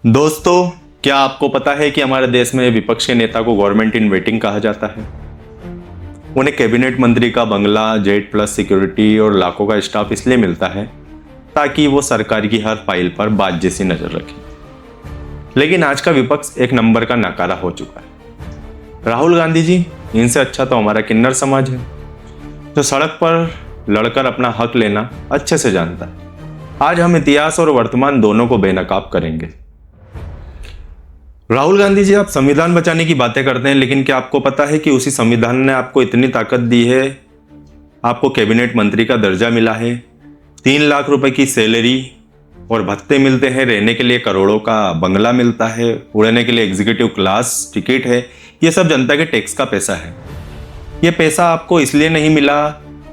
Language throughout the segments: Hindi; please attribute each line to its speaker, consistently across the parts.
Speaker 1: दोस्तों, क्या आपको पता है कि हमारे देश में विपक्ष के नेता को गवर्नमेंट इन वेटिंग कहा जाता है। उन्हें कैबिनेट मंत्री का बंगला, जेट प्लस सिक्योरिटी और लाखों का स्टाफ इसलिए मिलता है ताकि वो सरकार की हर फाइल पर बाज जैसी नजर रखें। लेकिन आज का विपक्ष एक नंबर का नकारा हो चुका है। राहुल गांधी जी, इनसे अच्छा तो हमारा किन्नर समाज है, जो सड़क पर लड़कर अपना हक लेना अच्छे से जानता है। आज हम इतिहास और वर्तमान दोनों को बेनकाब करेंगे। राहुल गांधी जी, आप संविधान बचाने की बातें करते हैं, लेकिन क्या आपको पता है कि उसी संविधान ने आपको इतनी ताकत दी है, आपको कैबिनेट मंत्री का दर्जा मिला है, 3 लाख रुपए की सैलरी और भत्ते मिलते हैं, रहने के लिए करोड़ों का बंगला मिलता है, उड़ने के लिए एग्जीक्यूटिव क्लास टिकट है। ये सब जनता के टैक्स का पैसा है। ये पैसा आपको इसलिए नहीं मिला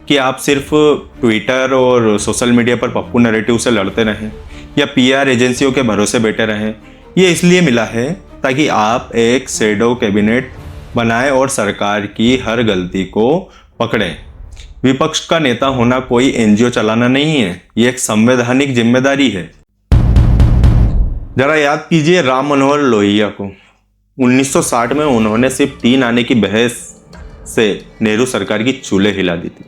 Speaker 1: कि आप सिर्फ ट्विटर और सोशल मीडिया पर पप्पू नैरेटिव से लड़ते रहें या पीआर एजेंसियों के भरोसे बैठे रहें। ये इसलिए मिला है ताकि आप एक शैडो कैबिनेट बनाएं और सरकार की हर गलती को पकड़ें। विपक्ष का नेता होना कोई एनजीओ चलाना नहीं है, ये एक संवैधानिक जिम्मेदारी है। जरा याद कीजिए राम मनोहर लोहिया को। 1960 में उन्होंने सिर्फ 3 आने की बहस से नेहरू सरकार की चूल्हे हिला दी थी।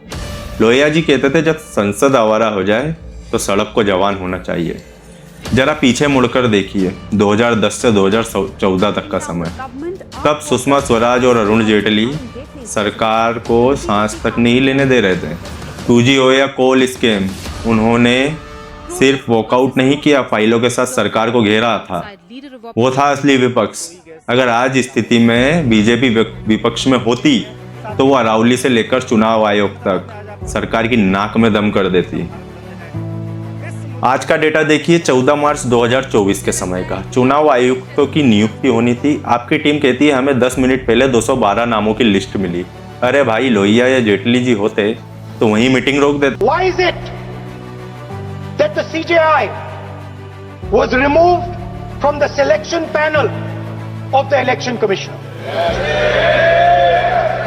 Speaker 1: लोहिया जी कहते थे, जब संसद आवारा हो जाए तो सड़क को जवान होना चाहिए। जरा पीछे मुड़कर देखिए 2010 से 2014 तक का समय। तब सुषमा स्वराज और अरुण जेटली सरकार को सांस तक नहीं लेने दे रहे थे। 2G हो या कोल स्कैम, उन्होंने सिर्फ वॉकआउट नहीं किया, फाइलों के साथ सरकार को घेरा था। वो था असली विपक्ष। अगर आज स्थिति में बीजेपी विपक्ष में होती तो वो अरावली से लेकर चुनाव आयोग तक सरकार की नाक में दम कर देती। आज का डेटा देखिए, 14 मार्च 2024 के समय का। चुनाव आयुक्तों की नियुक्ति होनी थी। आपकी टीम कहती है हमें 10 मिनट पहले 212 नामों की लिस्ट मिली। अरे भाई, लोहिया या जेटली जी होते तो वहीं मीटिंग रोक देते।
Speaker 2: Why is it that the CJI was removed from the selection panel of the Election Commission?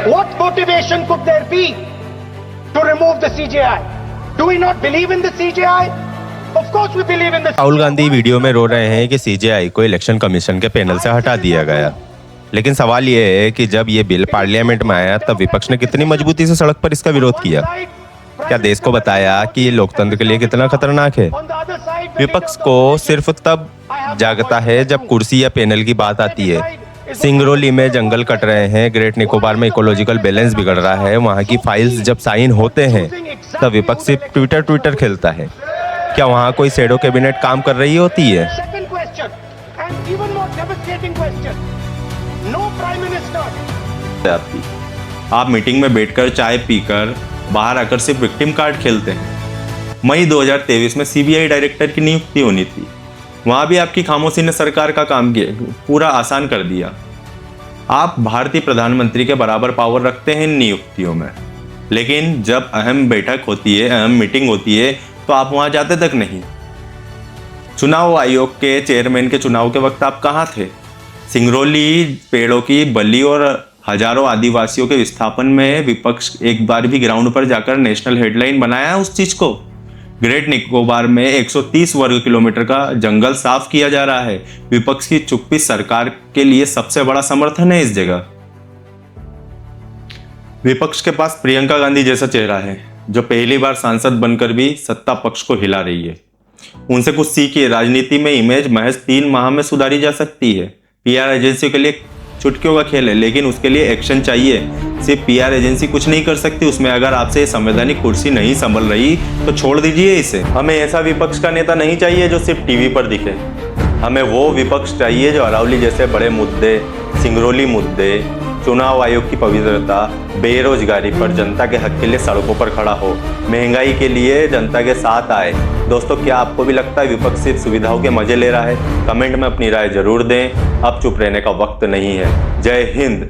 Speaker 2: What motivation could there be to remove the CJI? Do we not believe in the CJI? Of course we believe in the CJI.
Speaker 3: Rahul Gandhi video में रो रहे हैं कि सीजेआई को इलेक्शन कमीशन के पैनल से हटा दिया गया। लेकिन सवाल ये है कि जब ये बिल पार्लियामेंट में आया तब विपक्ष ने कितनी मजबूती से सड़क पर इसका विरोध किया। क्या देश को बताया कि ये लोकतंत्र के लिए कितना खतरनाक है। विपक्ष को सिर्फ तब जागता है जब कुर्सी या पैनल की बात आती है। सिंगरौली में जंगल कट रहे हैं, ग्रेट निकोबार में इकोलॉजिकल बैलेंस बिगड़ रहा है, वहाँ की फाइल्स जब साइन होते हैं तब विपक्ष सिर्फ ट्विटर खेलता है। क्या वहाँ कोई शैडो कैबिनेट काम कर रही होती है?
Speaker 2: Second question, and even more devastating question. No Prime Minister.
Speaker 1: आप मीटिंग में बैठकर चाय पीकर बाहर आकर सिर्फ विक्टिम कार्ड खेलते हैं। मई 2023 में सीबीआई डायरेक्टर की नियुक्ति होनी थी। वहां भी आपकी खामोशी ने सरकार का काम किया, पूरा आसान कर दिया। आप भारतीय प्रधानमंत्री के बराबर पावर रखते हैं नियुक्तियों में, लेकिन जब अहम बैठक होती है, अहम मीटिंग होती है, तो आप वहां जाते तक नहीं। चुनाव आयोग के चेयरमैन के चुनाव के वक्त आप कहां थे? सिंगरौली पेड़ों की बलि और हजारों आदिवासियों के विस्थापन में विपक्ष एक बार भी ग्राउंड पर जाकर नेशनल हेडलाइन बनाया उस चीज को? ग्रेट निकोबार में 130 वर्ग किलोमीटर का जंगल साफ किया जा रहा है। विपक्ष की चुप्पी सरकार के लिए सबसे बड़ा समर्थन है। इस जगह विपक्ष के पास प्रियंका गांधी जैसा चेहरा है, जो पहली बार सांसद बनकर भी सत्ता पक्ष को हिला रही है। उनसे कुछ सीखिए। राजनीति में इमेज महज 3 माह में सुधारी जा सकती है। पीआर एजेंसी के लिए चुटकियों का खेल है, लेकिन उसके लिए एक्शन चाहिए। सिर्फ पीआर एजेंसी कुछ नहीं कर सकती उसमें। अगर आपसे संवैधानिक कुर्सी नहीं संभल रही तो छोड़ दीजिए इसे। हमें ऐसा विपक्ष का नेता नहीं चाहिए जो सिर्फ टीवी पर दिखे। हमें वो विपक्ष चाहिए जो अरावली जैसे बड़े मुद्दे, सिंगरौली मुद्दे, चुनाव आयोग की पवित्रता, बेरोजगारी पर जनता के हक के लिए सड़कों पर खड़ा हो, महंगाई के लिए जनता के साथ आए। दोस्तों, क्या आपको भी लगता है विपक्ष सिर्फ सुविधाओं के मजे ले रहा है? कमेंट में अपनी राय जरूर दें। अब चुप रहने का वक्त नहीं है। जय हिंद।